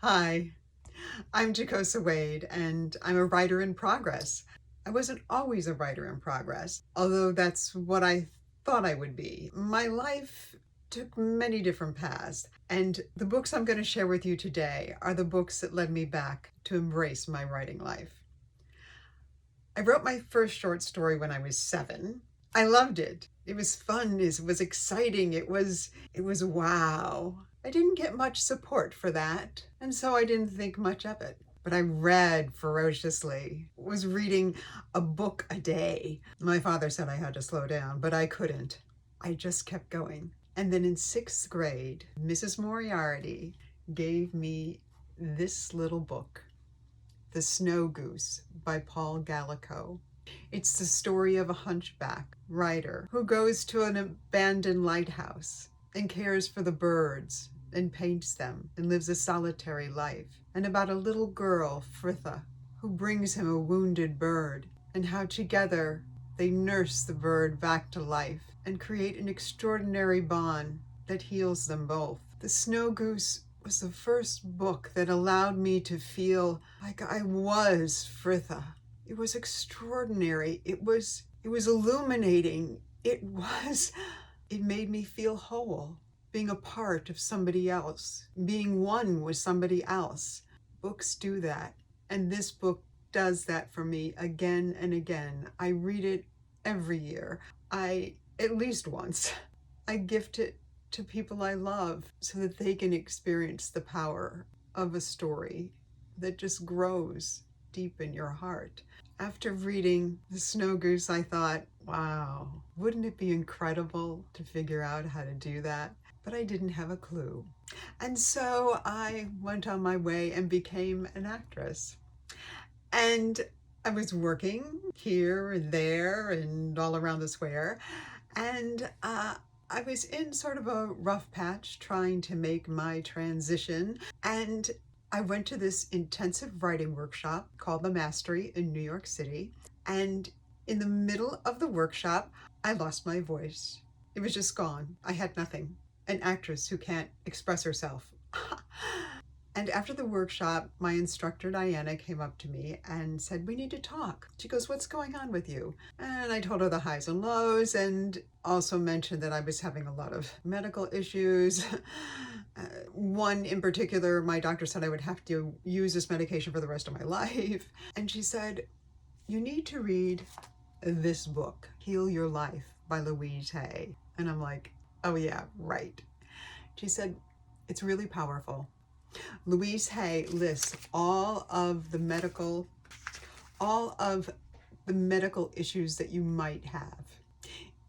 Hi, I'm Jacosa Wade, and I'm a writer in progress. I wasn't always a writer in progress, although that's what I thought I would be. My life took many different paths, and the books I'm going to share with you today are the books that led me back to embrace my writing life. I wrote my first short story when I was 7. I loved it. It was fun, it was exciting, it was wow. I didn't get much support for that, and so I didn't think much of it. But I read ferociously, was reading a book a day. My father said I had to slow down, but I couldn't. I just kept going. And then in 6th grade, Mrs. Moriarty gave me this little book, The Snow Goose by Paul Gallico. It's the story of a hunchback writer who goes to an abandoned lighthouse and cares for the birds and paints them and lives a solitary life, and about a little girl, Fritha, who brings him a wounded bird, and how together they nurse the bird back to life and create an extraordinary bond that heals them both. The Snow Goose was the first book that allowed me to feel like I was Fritha. It was extraordinary. It was illuminating. It made me feel whole, being a part of somebody else, being one with somebody else. Books do that, and this book does that for me again and again. I read it every year. At least once. I gift it to people I love so that they can experience the power of a story that just grows deep in your heart. After reading The Snow Goose, I thought, wow, wouldn't it be incredible to figure out how to do that? But I didn't have a clue. And so I went on my way and became an actress. And I was working here and there and all around the square. And I was in sort of a rough patch trying to make my transition. And I went to this intensive writing workshop called The Mastery in New York City. And in the middle of the workshop, I lost my voice. It was just gone. I had nothing. An actress who can't express herself. And after the workshop, my instructor, Diana, came up to me and said, we need to talk. She goes, what's going on with you? And I told her the highs and lows, and also mentioned that I was having a lot of medical issues. One in particular, my doctor said I would have to use this medication for the rest of my life. And she said, you need to read this book, Heal Your Life by Louise Hay. And I'm like, oh yeah, right. She said, it's really powerful. Louise Hay lists all of the medical issues that you might have.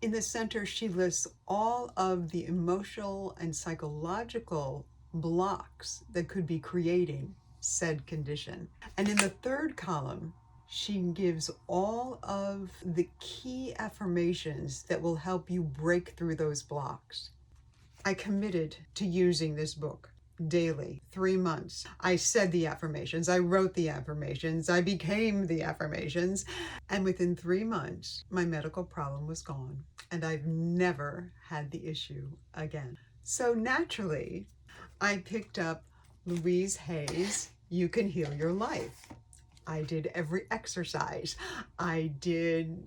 In the center, she lists all of the emotional and psychological blocks that could be creating said condition. And in the third column, she gives all of the key affirmations that will help you break through those blocks. I committed to using this book daily, 3 months. I said the affirmations, I wrote the affirmations, I became the affirmations, and within 3 months, my medical problem was gone, and I've never had the issue again. So naturally, I picked up Louise Hay's You Can Heal Your Life. I did every exercise. I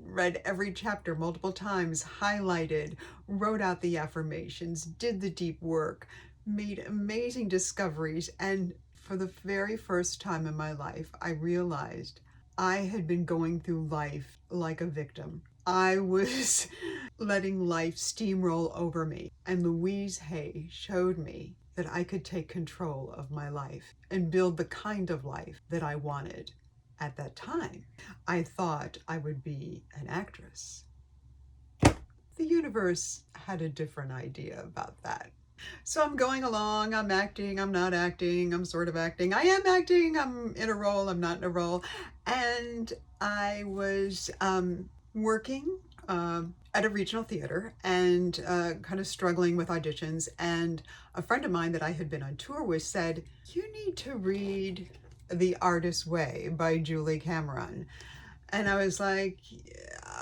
read every chapter multiple times, highlighted, wrote out the affirmations, did the deep work, made amazing discoveries, and for the very first time in my life, I realized I had been going through life like a victim. I was letting life steamroll over me, and Louise Hay showed me that I could take control of my life and build the kind of life that I wanted. At that time, I thought I would be an actress. The universe had a different idea about that. So I'm going along, I'm acting, I'm not acting, I'm sort of acting, I am acting, I'm in a role, I'm not in a role. And I was working at a regional theater and kind of struggling with auditions. And a friend of mine that I had been on tour with said, you need to read The Artist's Way by Julie Cameron. And I was like,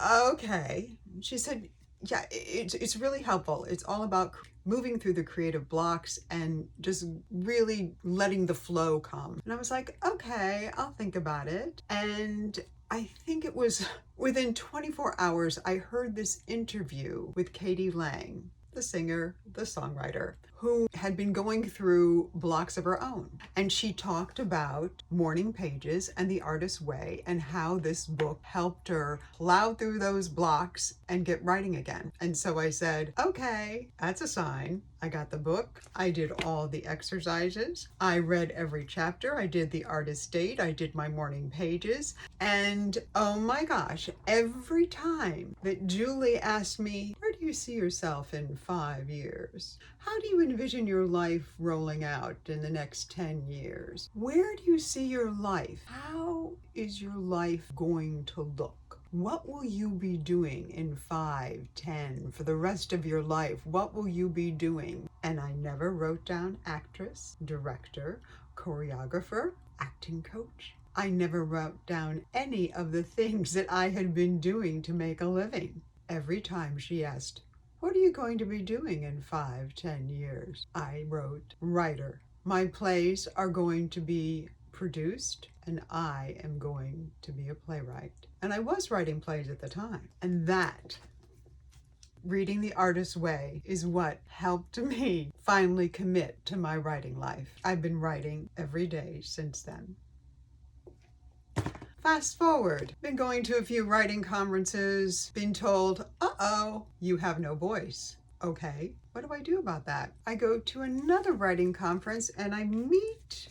okay. She said, yeah, it's really helpful. It's all about moving through the creative blocks and just really letting the flow come. And I was like, okay, I'll think about it. And I think it was within 24 hours, I heard this interview with Katie Lang, the singer, the songwriter, who had been going through blocks of her own. And she talked about morning pages and the artist's way and how this book helped her plow through those blocks and get writing again. And so I said, okay, that's a sign. I got the book. I did all the exercises. I read every chapter. I did the artist date. I did my morning pages. And oh my gosh, every time that Julie asked me, where do you see yourself in 5 years? How do you envision your life rolling out in the next 10 years? Where do you see your life? How is your life going to look? What will you be doing in 5, 10, for the rest of your life? What will you be doing? And I never wrote down actress, director, choreographer, acting coach. I never wrote down any of the things that I had been doing to make a living. Every time she asked, what are you going to be doing in 5, 10 years? I wrote, writer. My plays are going to be produced and I am going to be a playwright. And I was writing plays at the time. And that, reading The Artist's Way, is what helped me finally commit to my writing life. I've been writing every day since then. Fast forward, been going to a few writing conferences, been told, uh-oh, you have no voice. Okay, what do I do about that? I go to another writing conference and I meet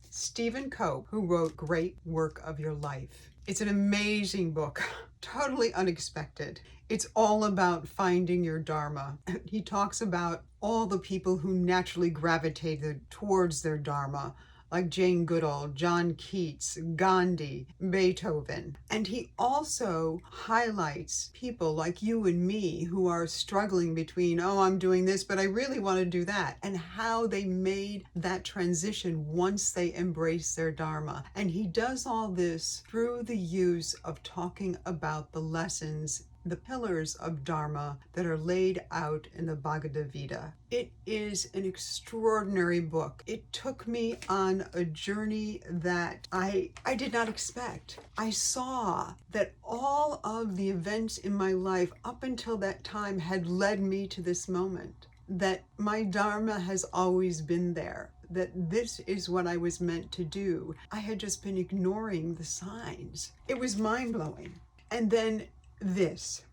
Stephen Cope, who wrote Great Work of Your Life. It's an amazing book, totally unexpected. It's all about finding your dharma. He talks about all the people who naturally gravitated towards their dharma, like Jane Goodall, John Keats, Gandhi, Beethoven. And he also highlights people like you and me who are struggling between, oh, I'm doing this, but I really want to do that, and how they made that transition once they embraced their dharma. And he does all this through the use of talking about the lessons, the pillars of Dharma that are laid out in the Bhagavad Gita. It is an extraordinary book. It took me on a journey that I did not expect. I saw that all of the events in my life up until that time had led me to this moment, that my Dharma has always been there, that this is what I was meant to do. I had just been ignoring the signs. It was mind-blowing. And then this,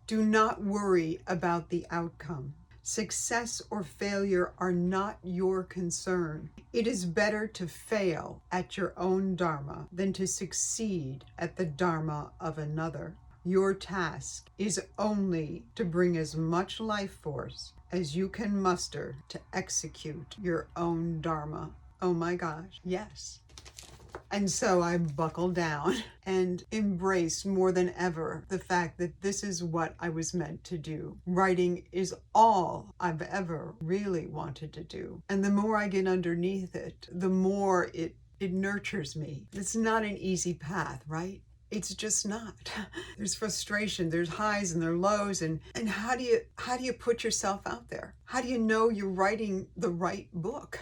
do not worry about the outcome. Success or failure are not your concern. It is better to fail at your own dharma than to succeed at the dharma of another. Your task is only to bring as much life force as you can muster to execute your own dharma. Oh my gosh, yes. And so I buckled down and embraced more than ever the fact that this is what I was meant to do. Writing is all I've ever really wanted to do. And the more I get underneath it, the more it nurtures me. It's not an easy path, right? It's just not. There's frustration, there's highs and there's lows, and how do you put yourself out there? How do you know you're writing the right book?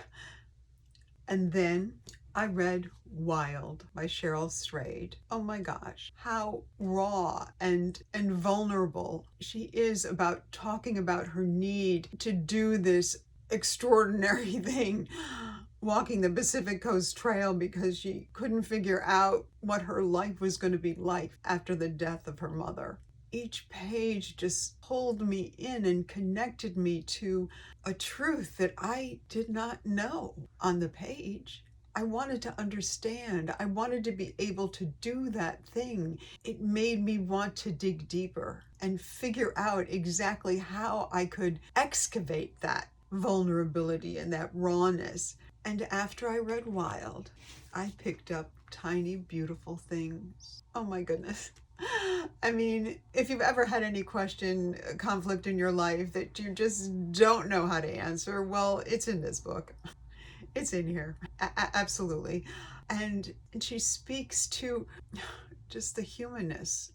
And then I read Wild by Cheryl Strayed. Oh my gosh, how raw and vulnerable she is about talking about her need to do this extraordinary thing, walking the Pacific Coast Trail, because she couldn't figure out what her life was going to be like after the death of her mother. Each page just pulled me in and connected me to a truth that I did not know on the page. I wanted to understand. I wanted to be able to do that thing. It made me want to dig deeper and figure out exactly how I could excavate that vulnerability and that rawness. And after I read Wild, I picked up Tiny Beautiful Things. Oh my goodness. I mean, if you've ever had any question, conflict in your life that you just don't know how to answer, well, it's in this book. It's in here, absolutely. And she speaks to just the humanness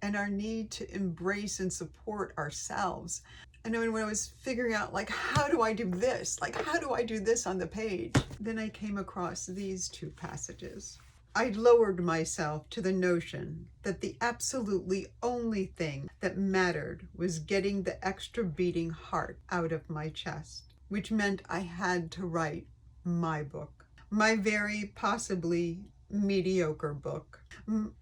and our need to embrace and support ourselves. And then when I was figuring out, like, how do I do this? Like, how do I do this on the page? Then I came across these two passages. I lowered myself to the notion that the absolutely only thing that mattered was getting the extra beating heart out of my chest, which meant I had to write my book, my very possibly mediocre book,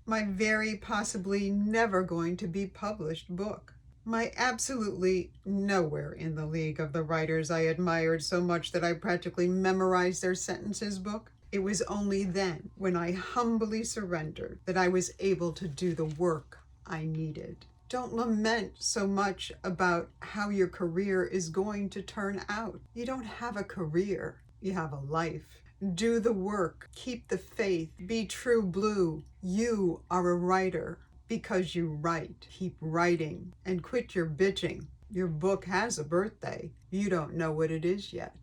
my very possibly never going to be published book, my absolutely nowhere in the league of the writers I admired so much that I practically memorized their sentences book. It was only then, when I humbly surrendered, that I was able to do the work I needed. Don't lament so much about how your career is going to turn out. You don't have a career, you have a life. Do the work, keep the faith, be true blue. You are a writer because you write. Keep writing and quit your bitching. Your book has a birthday. You don't know what it is yet.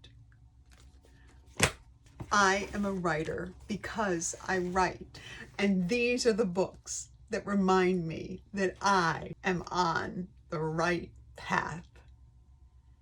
I am a writer because I write. And these are the books that remind me that I am on the right path.